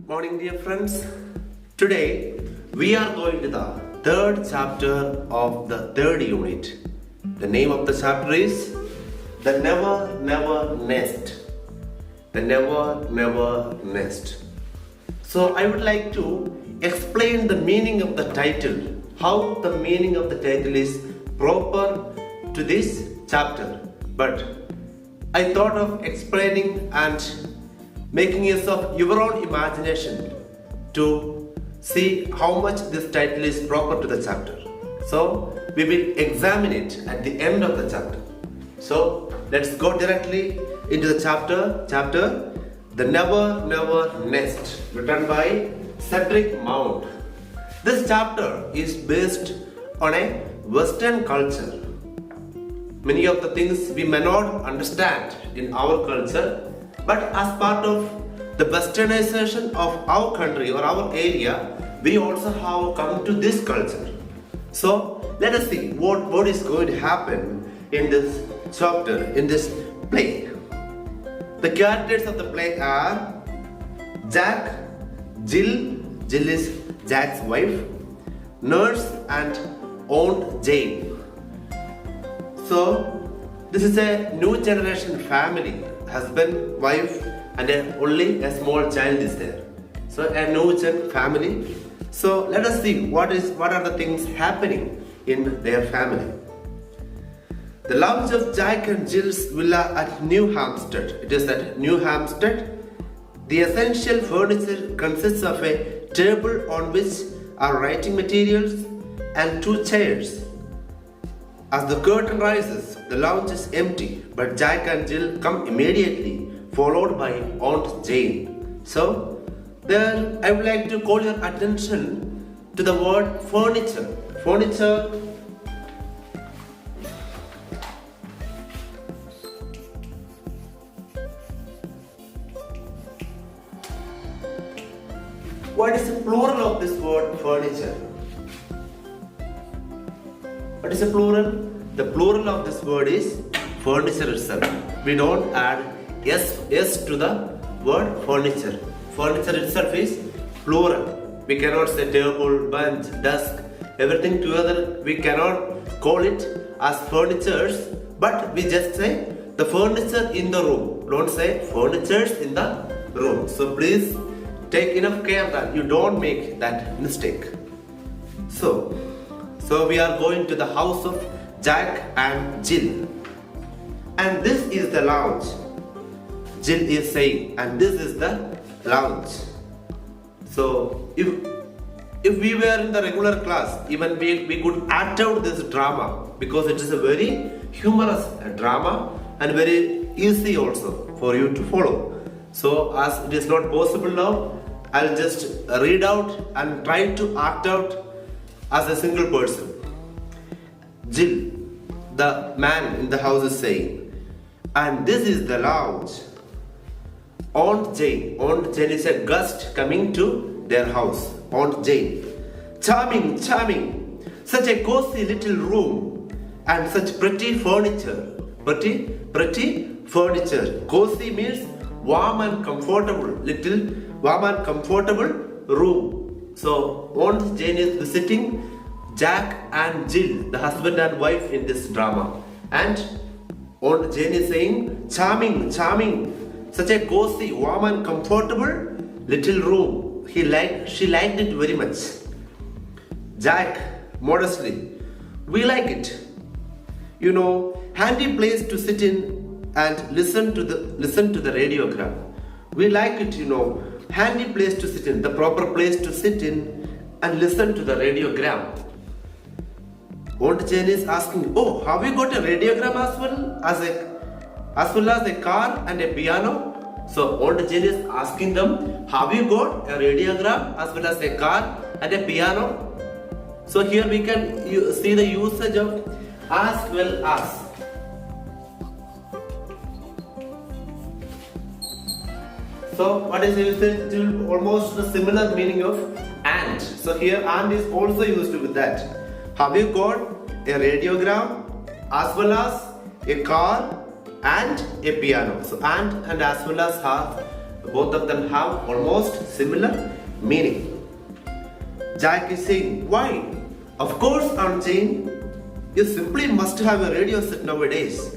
Good morning, dear friends. Today we are going to the third chapter of the third unit. The name of the chapter is The Never Never Nest. The Never Never Nest. So I would like to explain the meaning of the title, how the meaning of the title is proper to this chapter. But I thought of explaining and making use of your own imagination to see how much this title is proper to the chapter. So we will examine it at the end of the chapter. So let's go directly into the chapter The Never Never Nest, written by Cedric Mount. This chapter is based on a Western culture. Many of the things we may not understand in our culture, but as part of the westernization of our country or our area, we also have come to this culture. So let us see what is going to happen in this chapter, in this play. The characters of the play are Jack, Jill is Jack's wife, Nurse and Aunt Jane. So this is a new generation family. Husband, wife, and only a small child is there. So a new gen family. So let us see what are the things happening in their family. The lounge of Jack and Jill's villa at New Hampstead. It is at New Hampstead. The essential furniture consists of a table on which are writing materials and two chairs. As the curtain rises, the lounge is empty, but Jack and Jill come immediately, followed by Aunt Jane. So, there I would like to call your attention to the word furniture. Furniture . What is the plural of this word furniture? What is the plural? The plural of this word is furniture itself. We don't add s to the word furniture. Furniture itself is plural. We cannot say table, bench, desk, everything together. We cannot call it as furnitures, but we just say the furniture in the room. Don't say furnitures in the room. So please take enough care that you don't make that mistake. So we are going to the house of Jack and Jill. And this is the lounge. Jill is saying, and this is the lounge. So if we were in the regular class, even we could act out this drama, because it is a very humorous drama and very easy also for you to follow. So as it is not possible now, I'll just read out and try to act out as a single person. Jill, the man in the house, is saying, and this is the lounge. Aunt Jane is a guest coming to their house. Aunt Jane, charming, such a cozy little room and such pretty furniture. Pretty furniture. Cozy means warm and comfortable, room. So Aunt Jane is visiting Jack and Jill, the husband and wife in this drama. And Aunt Jane is saying, charming, such a cozy, warm and comfortable little room. She liked it very much. Jack, modestly, we like it. You know, handy place to sit in and listen to the radiogram. We like it, you know, handy place to sit in, the proper place to sit in and listen to the radiogram. Aunt Jane is asking, oh, have you got a radiogram as well as a car and a piano? So Aunt Jane is asking them, have you got a radiogram as well as a car and a piano? So here we can see the usage of as well as. So what is the usage? Almost the similar meaning of and. So here and is also used with that. Have you got a radiogram as well as a car and a piano? So and as well as have both of them have almost similar meaning. Jack is saying, why? Of course, Aunt Jane, you simply must have a radio set nowadays.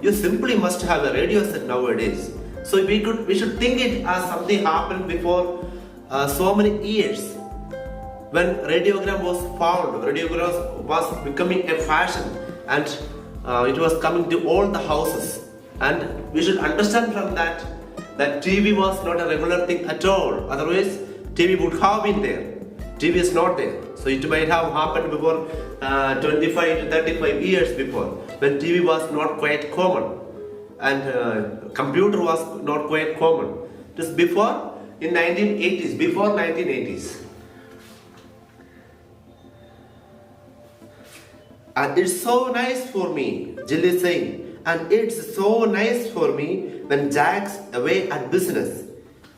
You simply must have a radio set nowadays. So we should think it as something happened before so many years. When radiogram was found, radiogram was becoming a fashion, and it was coming to all the houses. And we should understand from that TV was not a regular thing at all. Otherwise, TV would have been there. TV is not there. So it might have happened before 25 to 35 years before, when TV was not quite common and computer was not quite common. It was before, in 1980s, before 1980s. And it's so nice for me, Jill is saying, and it's so nice for me when Jack's away at business.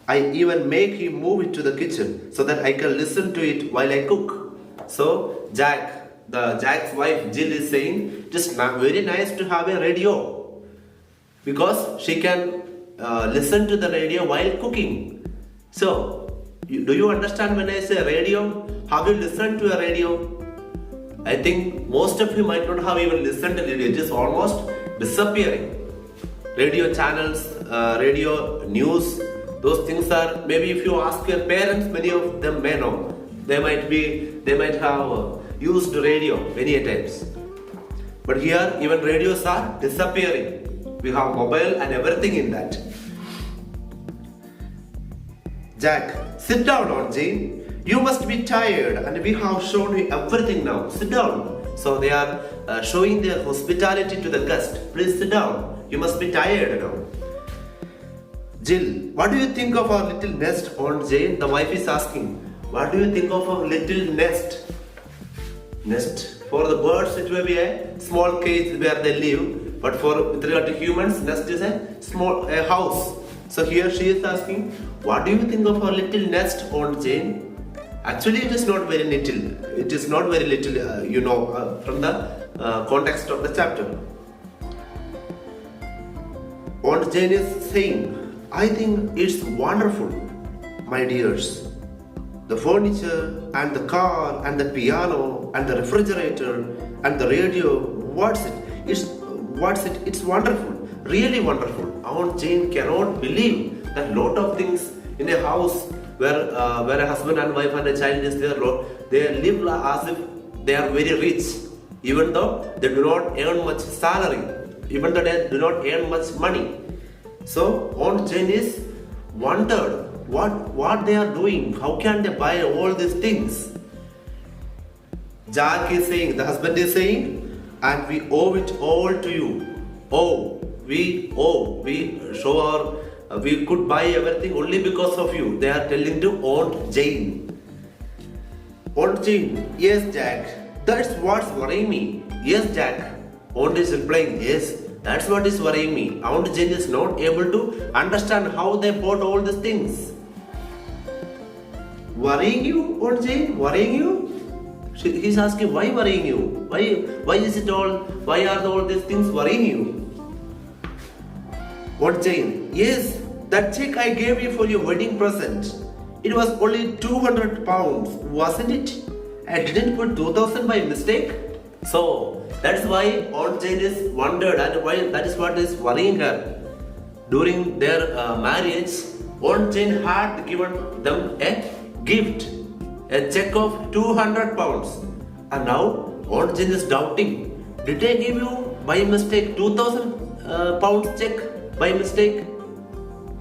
I even make him move it to the kitchen so that I can listen to it while I cook. So Jack's wife Jill is saying, just very nice to have a radio, because she can listen to the radio while cooking. So, do you understand when I say radio? Have you listened to a radio? I think most of you might not have even listened to radio. It is almost disappearing. Radio channels, radio news, those things are, maybe if you ask your parents, many of them may know. They might have used radio many a times. But here even radios are disappearing. We have mobile and everything in that. Jack, sit down, Aunt Jane. You must be tired and we have shown you everything now. Sit down. So they are showing their hospitality to the guest. Please sit down. You must be tired now. Jill, what do you think of our little nest, Aunt Jane? The wife is asking. What do you think of our little nest? Nest. For the birds it may be a small cage where they live. But with regard to humans, nest is a house. So here she is asking, what do you think of our little nest, Aunt Jane? Actually, it is not very little. It is not very little, from the context of the chapter. Aunt Jane is saying, I think it's wonderful, my dears. The furniture and the car and the piano and the refrigerator and the radio, what's it? It's wonderful, really wonderful. Aunt Jane cannot believe that lot of things in a house where a husband and wife and a child is there, they live as if they are very rich, even though they do not earn much salary, even though they do not earn much money. So Aunt Jane is wondered what they are doing. How can they buy all these things? Jack is saying, the husband is saying, and we owe it all to you. We could buy everything only because of you. They are telling to Aunt Jane. Aunt Jane, yes Jack, that's what's worrying me. Yes Jack. Aunt is replying, yes, that's what is worrying me. Aunt Jane is not able to understand how they bought all these things. Worrying you, Aunt Jane? Worrying you? He's asking, why worrying you? Why is it all? Why are all these things worrying you? Aunt Jane, yes, that check I gave you for your wedding present. It was only 200 pounds, wasn't it? I didn't put 2000 by mistake. So that's why Aunt Jane is wondered, and why that is what is worrying her. During their marriage, Aunt Jane had given them a gift, a check of 200 pounds. And now Aunt Jane is doubting. Did I give you by mistake 2000 pounds check by mistake?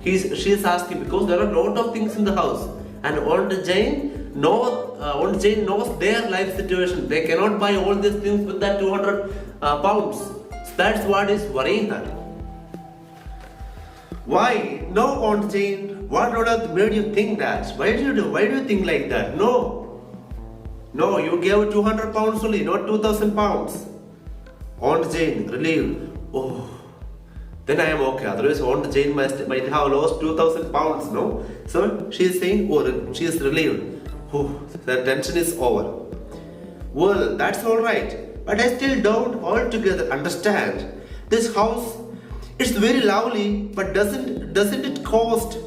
She is asking, because there are a lot of things in the house. And Aunt Jane knows their life situation. They cannot buy all these things with that 200 pounds. So that's what is worrying her. Why? No, Aunt Jane. What would have made you think that? Why do you think like that? No, you gave 200 pounds only, not 2000 pounds. Aunt Jane, relieved. Oh, then I am okay. Otherwise, Aunt Jane might have lost 2000 pounds, no? So she is saying, she is relieved. Oh, the tension is over. Well, that's alright. But I still don't altogether understand. This house, it's very lovely, but doesn't it cost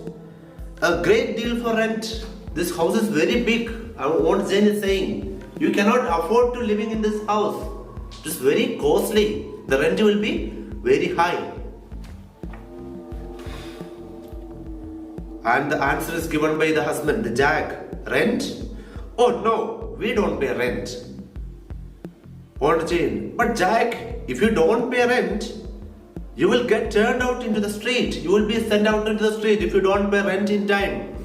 a great deal for rent. This house is very big. What Jane is saying, you cannot afford to living in this house. It is very costly. The rent will be very high. And the answer is given by the husband, Jack. Rent? Oh no, we don't pay rent. What Jane? But Jack, if you don't pay rent, you will get turned out into the street. You will be sent out into the street if you don't pay rent in time.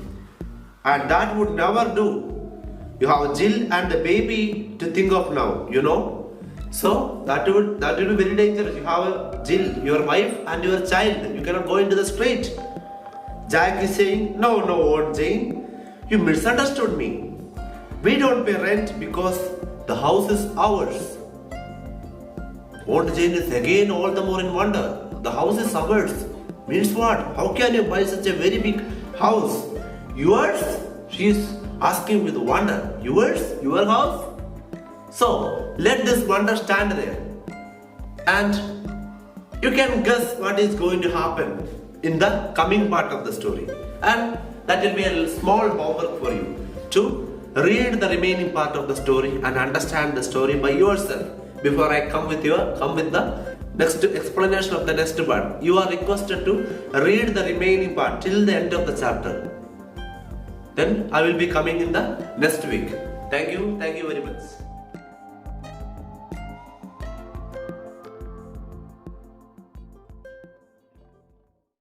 And that would never do. You have Jill and the baby to think of now, you know. So that will be very dangerous. You have a Jill, your wife and your child. You cannot go into the street. Jack is saying, no, Aunt Jane, you misunderstood me. We don't pay rent because the house is ours. Aunt Jane is again all the more in wonder. The house is ours. Means what? How can you buy such a very big house? Yours? She is asking with wonder. Yours? Your house? So, let this wonder stand there. And you can guess what is going to happen in the coming part of the story. And that will be a small homework for you to read the remaining part of the story and understand the story by yourself. Before I come with the next explanation of the next part, you are requested to read the remaining part till the end of the chapter. Then I will be coming in the next week. Thank you very much.